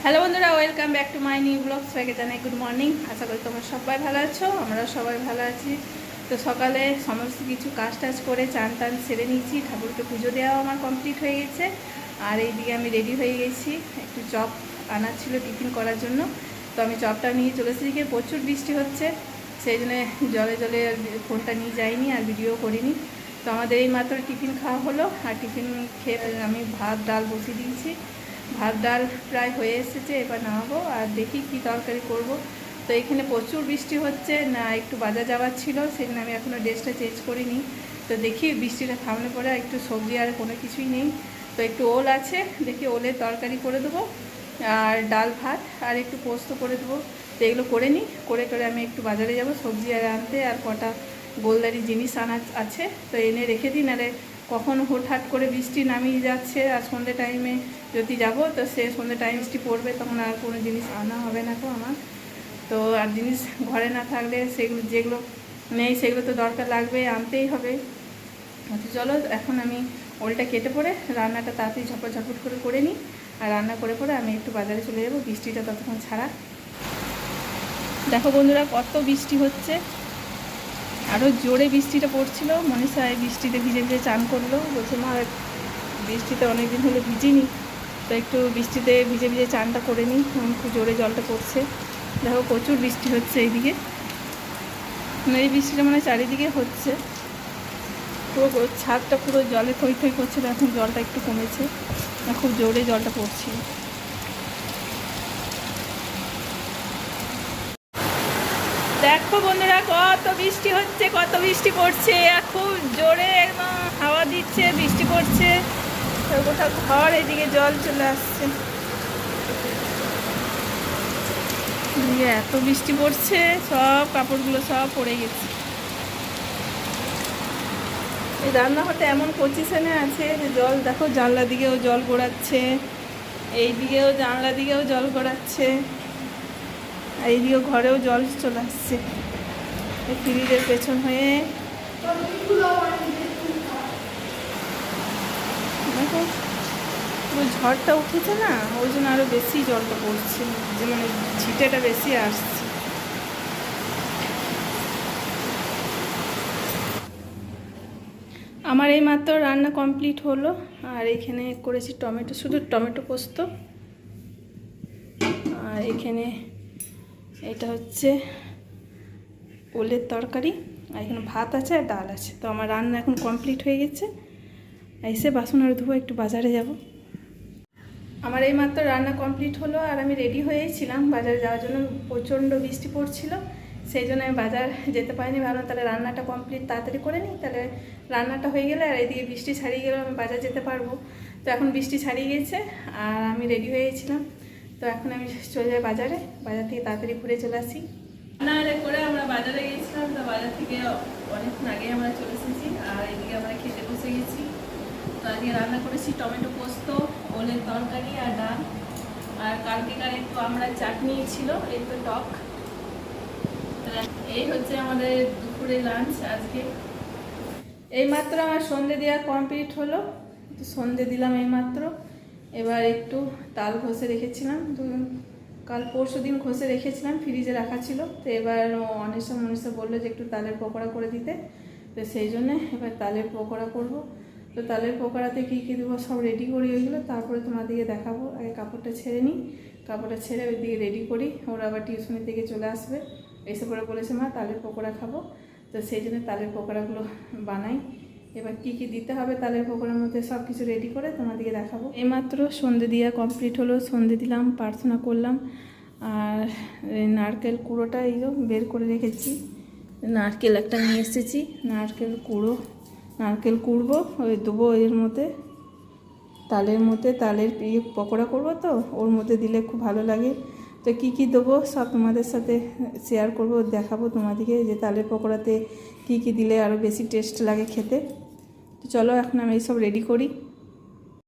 Hello বন্ধুরা, welcome back to my new blog. সবাইকে জানাই গুড মর্নিং। আশা করি তোমরা সবাই ভালো আছো, আমরা সবাই ভালো আছি। তো সকালে সমস্ত কিছু কাজ টাজ করে চান টান সেরে নিয়েছি, ঠাকুরকে পুজো দেওয়াও আমার কমপ্লিট হয়ে গেছে। আর এইদিকে আমি রেডি হয়ে গেছি, একটু চপ আনার ছিল টিফিন করার জন্য। তো আমি চপটা নিয়ে চলে এসেছি, প্রচুর বৃষ্টি হচ্ছে, সেই জন্য জলে জলে ফোনটা নিয়ে যাইনি আর ভিডিও করিনি। তো আমাদের এই মাত্র টিফিন খাওয়া হলো, আর টিফিন খেয়ে আমি ভাত ডাল বসিয়ে দিয়েছি। ভাত ডাল প্রায় হয়ে এসেছে, এবার নামাবো আর দেখি কি তরকারি করব। তো এখানে প্রচুর বৃষ্টি হচ্ছে না, একটু বাজার যাওয়ার ছিল, সেদিন আমি এখনও ড্রেসটা চেঞ্জ করিনি। তো দেখি বৃষ্টিটা থামলে পরে একটু সবজি আর কোনো কিছুই নেই, তো একটু ওল আছে, দেখি ওলের তরকারি করে দেবো আর ডাল ভাত আর একটু পোস্ত করে দেবো। তো এগুলো করে নিই, করে আমি একটু বাজারে যাব সবজি আর আনতে, আর কটা গোলদারি জিনিস আনা আছে, তো এনে রেখে দিই, নাহলে কখন হুটহাট করে বৃষ্টি নামিয়ে যাচ্ছে। আর সন্ধ্যে টাইমে যদি যাব তো সে সন্ধ্যে টাইম বৃষ্টি পড়বে, তখন আর কোনো জিনিস আনা হবে না তো আমার। তো আর জিনিস ঘরে না থাকলে সেগুলো যেগুলো নেই সেগুলো তো দরকার লাগবে, আনতেই হবে। তো চলো এখন আমি ওলটা কেটে পড়ে রান্নাটা তাড়াতাড়ি ঝপট করে নিই, আর রান্না করে আমি একটু বাজারে চলে যাব, বৃষ্টিটা ততক্ষণ ছাড়া। দেখো বন্ধুরা, কত বৃষ্টি হচ্ছে, আরও জোরে বৃষ্টিটা পড়ছিল। মনীষা এই বৃষ্টিতে ভিজে ভিজে চান করলো, বলছে মা বৃষ্টিতে অনেকদিন হলে ভিজিনি, তো একটু বৃষ্টিতে ভিজে ভিজে চানটা করে নিই, খুব জোরে জলটা পড়ছে। দেখো প্রচুর বৃষ্টি হচ্ছে এইদিকে, এই বৃষ্টিটা মানে চারিদিকে হচ্ছে, পুরো ছাদটা পুরো জলে থই থই করছিল, এখন জলটা একটু কমেছে, খুব জোরে জলটা পড়ছিল। দেখো বন্ধুরা, কত বৃষ্টি হচ্ছে, কত বৃষ্টি পড়ছে, খুব জোরে একদম হাওয়া দিচ্ছে, বৃষ্টি পড়ছে, গোটা ঘর এদিকে জল চলে আসছে। এত বৃষ্টি পড়ছে, সব কাপড়গুলো সব পড়ে গেছে। এই রান্নাঘরটা এমন পজিশনে আছে যে জল দেখো, জানলা দিকেও জল গড়াচ্ছে, এই দিকেও জানলা দিকেও জল গড়াচ্ছে, আর এইদিকেও ঘরেও জল চলে আসছে এই ফ্রিজের পেছন হয়ে। দেখো ওই ঝড়টা উঠেছে না, ওই জন্য আরও বেশি জলটা পড়ছে, যে মানে ছিটেটা বেশি আসছে। আমার এই মাত্র রান্না কমপ্লিট হলো, আর এখানে করেছি টমেটো, শুধু টমেটো পোস্ত। আর এখানে এটা হচ্ছে ওলের তরকারি, আর এখানে ভাত আছে আর ডাল আছে। তো আমার রান্না এখন কমপ্লিট হয়ে গেছে, এসে বাসন আর ধুবো, একটু বাজারে যাব। আমার এই মাত্র রান্না কমপ্লিট হলো, আর আমি রেডি হয়েছিলাম বাজারে যাওয়ার জন্য, প্রচণ্ড বৃষ্টি পড়ছিল, সেই জন্য আমি বাজার যেতে পারিনি। ভাবলাম তাহলে রান্নাটা কমপ্লিট তাড়াতাড়ি করে নিই, তাহলে রান্নাটা হয়ে গেলে আর এদিকে বৃষ্টি ছাড়িয়ে গেলেও আমি বাজার যেতে পারবো। তো এখন বৃষ্টি ছাড়িয়ে গেছে আর আমি রেডি হয়েছিলাম, তো এখন আমি চলে যাই বাজারে, বাজার থেকে তাড়াতাড়ি ঘুরে চলে আসি। রান্না করে আমরা বাজারে গেছিলাম, তো বাজার থেকে অনেকক্ষণ আগে আমরা চলে এসেছি, আর এদিকে আমরা খেতে বসে গেছি। তো আজকে রান্না করেছি টমেটো পোস্ত, ওলের তরকারি আর ডাল, আর কালকেকার একটু আমরা চাটনি ছিল, একটু টক। এই হচ্ছে আমাদের দুপুরে লাঞ্চ আজকে। এইমাত্র আমার সন্ধে দেওয়া কমপ্লিট হলো, তো সন্ধে দিলাম এইমাত্র। এবার একটু তাল ঘষে রেখেছিলাম, কাল পরশু দিন ঘষে রেখেছিলাম, ফ্রিজে রাখা ছিল। তো এবার মনীষা বললো যে একটু তালের পকোড়া করে দিতে, তো সেই জন্যে এবার তালের পকোড়া করব। তো তালের পকোড়াতে কী কী দেবো সব রেডি করি ওইগুলো, তারপরে তোমাদেরকে দেখাবো। আগে কাপড়টা ছেড়ে নিই, কাপড়টা ছেড়ে ওইদিকে রেডি করি, ওরা আবার টিউশনি থেকে চলে আসবে, এসে পরে বলেছে মা তালের পকোড়া খাবো, তো সেই জন্য তালের পকোড়াগুলো বানাই। এবার কি কি দিতে হবে তালের পকোড়ার মধ্যে সব কিছু রেডি করে তোমাদেরকে দেখাবো। এইমাত্র সন্ধে দেওয়া কমপ্লিট হলো, সন্ধে দিলাম, প্রার্থনা করলাম, আর নারকেল কুড়োটা এইগুলো বের করে রেখেছি, নারকেল একটা নিয়ে এসেছি, নারকেল কুড়বো, ওই দেবো এর মধ্যে, তালের মধ্যে, তালের পকোড়া করবো, তো ওর মধ্যে দিলে খুব ভালো লাগে। তো কী কী দেবো সব তোমাদের সাথে শেয়ার করবো, দেখাবো তোমাদেরকে যে তালের পকোড়াতে কী কী দিলে আরও বেশি টেস্ট লাগে খেতে। তো চলো এখন আমি এইসব রেডি করি।